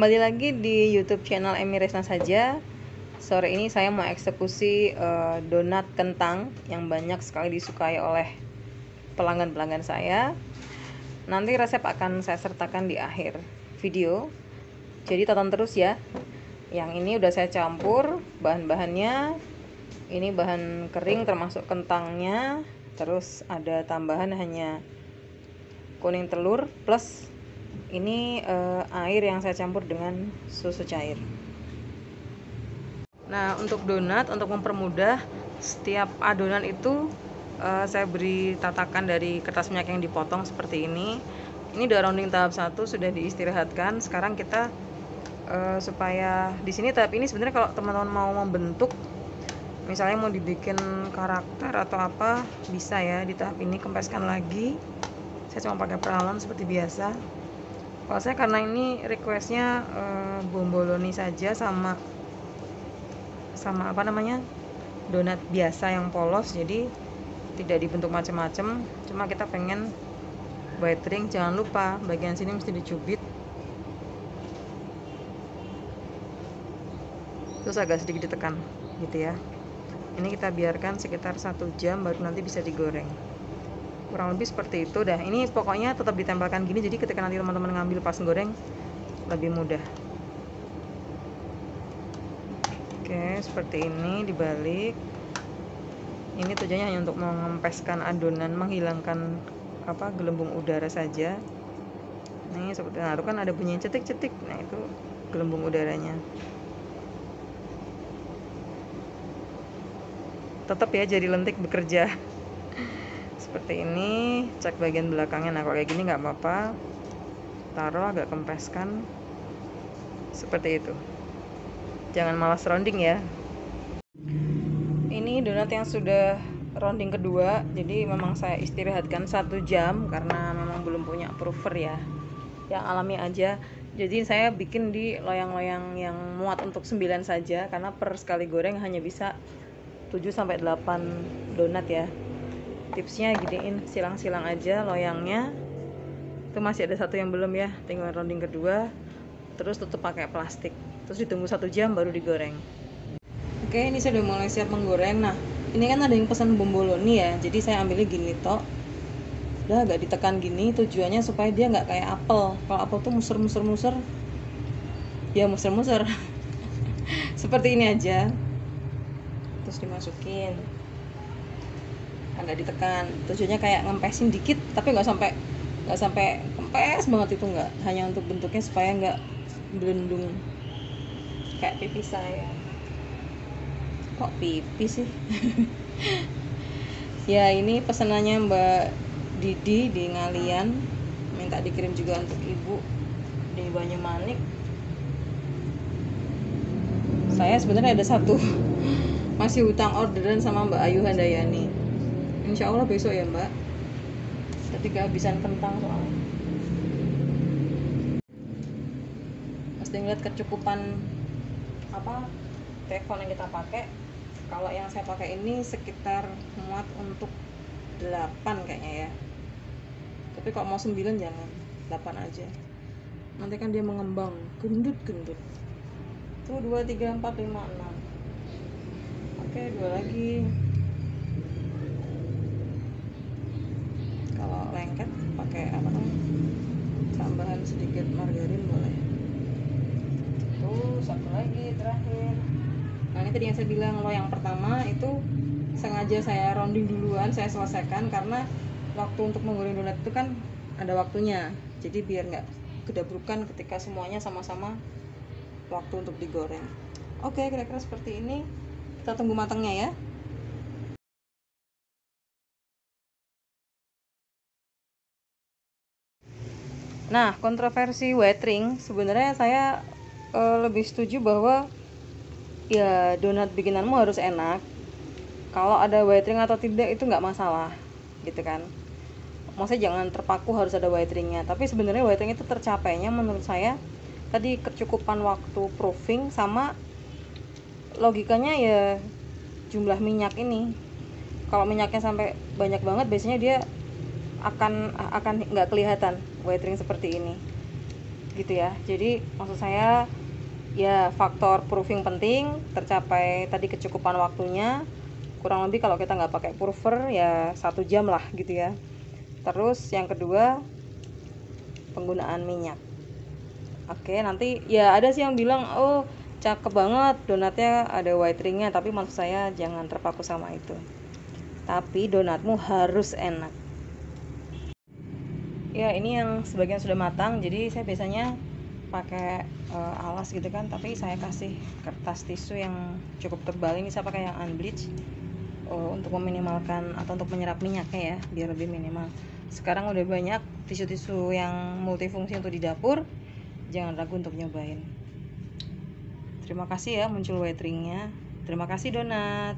Kembali lagi di YouTube channel Emi Resna saja. Sore ini saya mau eksekusi donat kentang yang banyak sekali disukai oleh pelanggan-pelanggan saya. Nanti resep akan saya sertakan di akhir video. Jadi tonton terus ya. Yang ini udah saya campur bahan-bahannya. Ini bahan kering termasuk kentangnya. Terus ada tambahan hanya kuning telur plus ini air yang saya campur dengan susu cair. Nah, untuk donat, untuk mempermudah, setiap adonan itu saya beri tatakan dari kertas minyak yang dipotong seperti ini. Ini udah rounding tahap 1, sudah diistirahatkan. Sekarang kita supaya di sini tahap ini sebenarnya kalau teman-teman mau membentuk, misalnya mau dibikin karakter atau apa, bisa ya di tahap ini. Kempeskan lagi. Saya cuma pakai peralon seperti biasa. Kalau saya karena ini requestnya bomboloni saja sama apa namanya, donat biasa yang polos, jadi tidak dibentuk macam-macam. Cuma kita pengen white ring. Jangan lupa bagian sini mesti dicubit, terus agak sedikit ditekan gitu ya. Ini kita biarkan sekitar 1 jam baru nanti bisa digoreng, kurang lebih seperti itu dah. Ini pokoknya tetap ditempelkan gini, jadi ketika nanti teman-teman ngambil pas goreng lebih mudah. Oke, seperti ini dibalik. Ini tujuannya hanya untuk mengempeskan adonan, menghilangkan gelembung udara saja. Nih seperti itu kan ada bunyi cetik-cetik, nah itu gelembung udaranya. Tetap ya jari lentik bekerja. Seperti ini, cek bagian belakangnya. Nah kalau kayak gini nggak apa-apa, taruh agak kempeskan seperti itu. Jangan malas rounding ya. Ini donat yang sudah rounding kedua, jadi memang saya istirahatkan 1 jam karena memang belum punya approver ya, yang alami aja. Jadi saya bikin di loyang-loyang yang muat untuk 9 saja, karena per sekali goreng hanya bisa 7-8 donat ya. Tipsnya giniin, silang-silang aja loyangnya. Itu masih ada 1 yang belum ya, tinggal rounding kedua. Terus tutup pakai plastik, terus ditunggu 1 jam baru digoreng. Oke, ini saya udah mulai siap menggoreng. Nah, ini kan ada yang pesan bomboloni ya, jadi saya ambilnya gini tok. Udah agak ditekan gini, tujuannya supaya dia nggak kayak apel. Kalau apel tuh muser ya muser seperti ini aja. Terus dimasukin, agak ditekan, tujuannya kayak ngempesin dikit, tapi nggak sampai kempes banget, itu nggak, hanya untuk bentuknya supaya nggak belendung kayak pipi saya. Kok pipi sih? Ya ini pesanannya Mbak Didi di Ngalian, minta dikirim juga untuk ibu di Banyumanik. Saya sebenarnya ada 1 masih hutang orderan sama Mbak Ayu Handayani. Insya Allah besok ya Mbak, ketika kehabisan kentang soalnya. Mesti ngeliat kecukupan teflon yang kita pakai. Kalau yang saya pakai ini sekitar muat untuk 8 kayaknya ya, tapi kalau mau 9 jangan, 8 aja, nanti kan dia mengembang gendut tuh. 2, 3, 4, 5, 6. Oke, 2 lagi. Kalau lengket pakai tambahan sedikit margarin boleh. Tuh 1 lagi terakhir. Nah ini tadi yang saya bilang, loyang pertama itu sengaja saya rounding duluan, saya selesaikan karena waktu untuk menggoreng donat itu kan ada waktunya, jadi biar nggak kedabrukan ketika semuanya sama-sama waktu untuk digoreng. Oke, kira-kira seperti ini. Kita tunggu matangnya ya. Nah, kontroversi white ring, sebenarnya saya lebih setuju bahwa ya donat bikinanmu harus enak. Kalau ada white ring atau tidak itu nggak masalah gitu kan. Maksudnya jangan terpaku harus ada white ringnya, tapi sebenarnya white ring itu tercapainya menurut saya tadi kecukupan waktu proofing sama logikanya ya jumlah minyak ini. Kalau minyaknya sampai banyak banget biasanya dia akan nggak kelihatan white ring seperti ini gitu ya. Jadi maksud saya ya faktor proofing penting, tercapai tadi kecukupan waktunya, kurang lebih kalau kita nggak pakai prover ya 1 jam lah gitu ya. Terus yang kedua, penggunaan minyak. Oke, nanti ya ada sih yang bilang, oh cakep banget donatnya ada white ringnya, tapi maksud saya jangan terpaku sama itu. Tapi donatmu harus enak. Ya ini yang sebagian sudah matang, jadi saya biasanya pakai alas gitu kan, tapi saya kasih kertas tisu yang cukup tebal. Ini saya pakai yang unbleach untuk meminimalkan atau untuk menyerap minyaknya ya, biar lebih minimal. Sekarang udah banyak tisu-tisu yang multifungsi untuk di dapur, jangan ragu untuk nyobain. Terima kasih ya muncul white ringnya. Terima kasih donat.